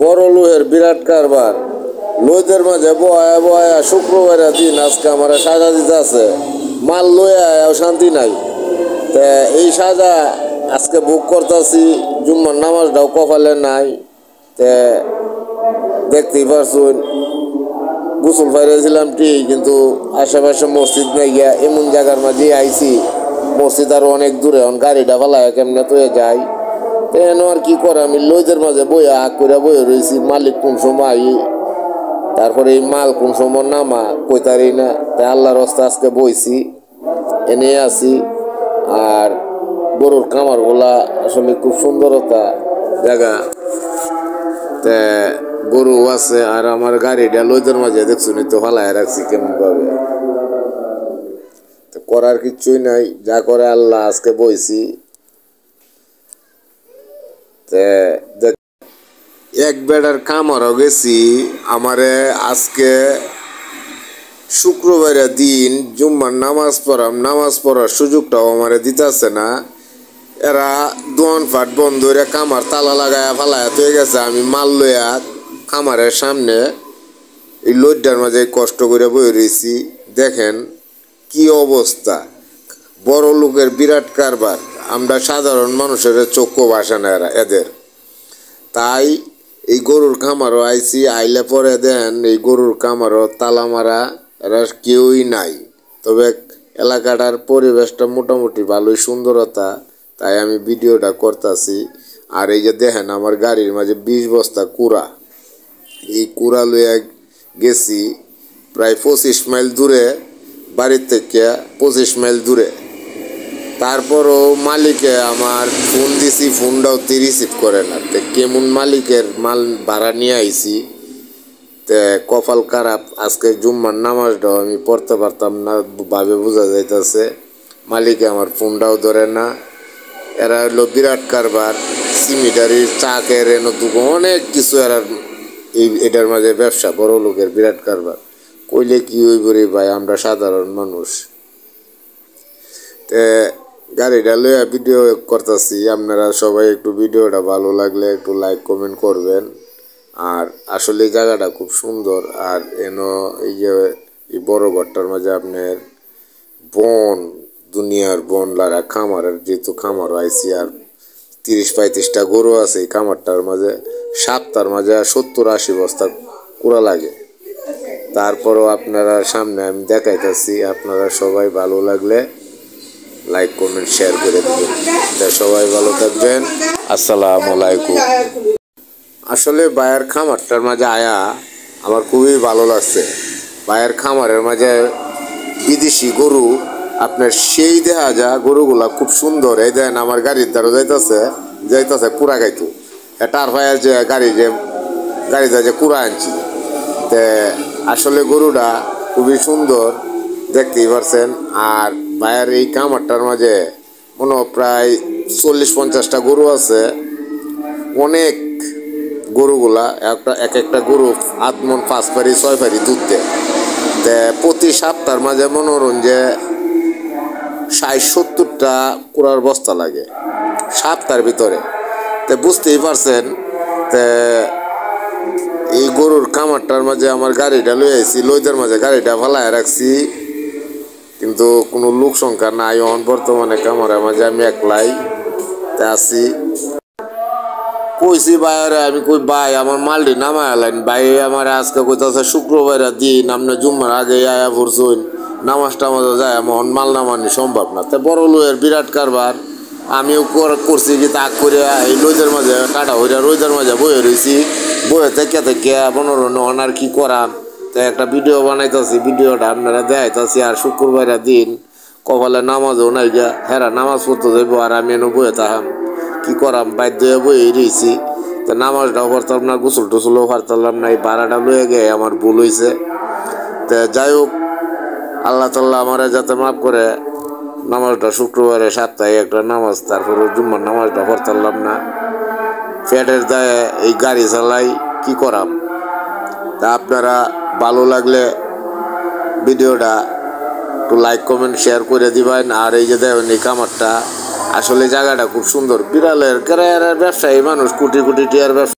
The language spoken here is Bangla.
বড় লোহের বিরাট কারবার লোদের মাঝে বয়া বয়া শুক্রবার দিন আজকে আমার সাজা দিতে আছে মাল লয়ে আয়াও শান্তি নাই। তে এই সাজা আজকে বুক করতেছি জুম্মার নামাজটাও কপালে নাই। তে দেখতেই পারছুন গোসল ফাইরেছিলাম ঠিক, কিন্তু আশেপাশে মসজিদ নাই গিয়া এমন জায়গার মাঝে আইছি মসজিদ আরো অনেক দূরে, গাড়িটা ফালায় কেমনে তো যাই। তেন আর কি করে আমি লোদের মাঝে বইয়া আগ করে বইয়ে রয়েছি, মালিক কোন সময় তারপরে এই মাল কোন সময় নামা কইতারি না। তাই আল্লাহর রাস্তা আজকে বইছি এনে আছি। আর গরুর কামার গুলা আসলে খুব সুন্দরতা জায়গা, তে গরু আছে। আর আমার গাড়িটা লোদের মাঝে দেখছো নি তো ফালায় রাখছি কেমন ভাবে, করার কিচ্ছুই নাই, যা করে আল্লাহ। আজকে বইছি এক বেড়ার কামারও গেছি আমারে আজকে শুক্রবারের দিন জুম্মার নামাজ পড়ার সুযোগটাও আমারে দিতেছে না। এরা দোয়ান ফাট বন্ধ করে কামার তালা লাগায়া ফালায়া হয়ে গেছে। আমি মাল লইয়া কামারের সামনে এই লোডটার মাঝে কষ্ট করে বয়ে রয়েছি। দেখেন কি অবস্থা, বড় লোকের বিরাট কারবার, আমরা সাধারণ মানুষের চক্ষু ভাসে না এদের। তাই এই গরুর খামারও আইছি, আইলে পরে দেন এই গরুর খামারও তালা মারা, এরা কেউই নাই। তবে এলাকাটার পরিবেশটা মোটামুটি ভালোই সুন্দরতা, তাই আমি ভিডিওটা করতেছি। আর এই যে দেখেন আমার গাড়ির মাঝে 20 বস্তা কুড়া, এই কুড়া লইয়া গেছি প্রায় 25 মাইল দূরে, বাড়ির থেকে 25 মাইল দূরে। তারপরও মালিকে আমার ফোন দিছি, ফোনটাও রিসিভ করে না। তে কেমন মালিকের মাল ভাড়া নিয়ে আইছি, তে কপাল খারাপ। আজকে জুম্মার নামাজটাও আমি পড়তে পারতাম না ভাবে বোঝা যাইতেছে। মালিকে আমার ফোনটাও ধরে না। এরা হলো বিরাট কারবার, সিমিটারির চাকের এনতুকো অনেক কিছু এরা এটার মাঝে ব্যবসা, বড় লোকের বিরাট কারবার। কইলে কি হইব রে ভাই, আমরা সাধারণ মানুষ। তে গাড়িটা লইয়া ভিডিও করতেছি, আপনারা সবাই একটু ভিডিওটা ভালো লাগলে একটু লাইক কমেন্ট করবেন। আর আসলে এই জায়গাটা খুব সুন্দর। আর এই যে এই বড় ঘরটার মাঝে আপনার বন, দুনিয়ার বন লারা খামারের, যেহেতু খামার আইসি। আর 30-35টা গরু আছে এই খামারটার মাঝে, সপ্তাহের মাঝে 70-80 বস্তা কুড়া লাগে। তারপরও আপনারা সামনে আমি দেখাইতেছি, আপনারা সবাই ভালো লাগলে লাইক কমেন্ট শেয়ার করে দেবেন। সবাই ভালো থাকবেন, আসসালামু আলাইকুম। আসলে বায়ের খামারটার মাঝে আয়া আমার খুবই ভালো লাগছে। বায়ের খামারের মাঝে বিদেশি গরু আপনার সেই দেখা যা গরুগুলা খুব সুন্দর। এই দেন আমার গাড়ির দ্বারা যাইতেছে কুড়া খাইতো, টার ভাইয়ের যে গাড়িতে যে কুড়া আনছি। তে আসলে গরুটা খুবই সুন্দর, দেখতেই পারছেন। আর ভাইয়ের এই খামারটার মাঝে মনে প্রায় 40-50টা গরু আছে। অনেক গরুগুলা এক একটা গরু 8 মণ 5 পারি 6 পারি দুধ দেয়। প্রতি সপ্তাহের মাঝে মনোরঞ্জন যে 60-70টা কুড়ার বস্তা লাগে সপ্তাহের ভিতরে। তে বুঝতেই পারছেন। তে এই গরুর কামারটার মাঝে আমার গাড়িটা লই আইছি, লইদের মাঝে গাড়িটা ফালায় রাখছি, কিন্তু কোনো লোক সংখ্যা নাই বর্তমানে কামারের মাঝে আমি একলাই আছি। কইছি ভাইয়ারে, আমি কই ভাই আমার মালটি নামায় আলেন। ভাই আমার আজকে কইতাছে শুক্রবারের দিন, আপনি জুম্মার আগে আয়া পড়ছুন, নামাজ টামাজও যায়, আমার মাল নামানি সম্ভব না। তা বড় লোহের বিরাট কারবার, আমিও করছি কি তাক করে এই রোদের মাঝে কাটা হইয়া রোদের মাঝে বয়ে রয়েছি। বয়ে থেকে মনোরঞ্জন আর কি করাম, তাই একটা ভিডিও বানাইতেছি, ভিডিওটা আপনারা দেখাইতেছি। আর শুক্রবারের দিন কপালে নামাজও নাই গিয়া, হেরা নামাজ পড়তে যাইব আর আমি এনে বয়ে থাকাম, কি করাম, বাধ্য হয়ে বয়ে রয়েছি। তো নামাজটাও পারতাম না, গোসল টোসলও পারতাম না। এই ভাড়াটা লয়ে গিয়ে আমার ভুল হয়েছে। তো যাই হোক, আল্লাহ তাল্লাহ আমার যাতে মাফ করে। নামাজটা শুক্রবারে সপ্তাহে একটা নামাজ, তারপরে জুম্মার নামাজটা পড়তাম না, পেটের দায়ে এই গাড়ি চালাই, কি করাম। তা আপনারা ভালো লাগলে ভিডিওটা একটু লাইক কমেন্ট শেয়ার করে দিবেন। আর এই যে দেখেন এই খামারটা, আসলে জায়গাটা খুব সুন্দর। বিড়ালের ব্যবসায়ী মানুষ, কোটি কোটি টিয়ার ব্যবসা।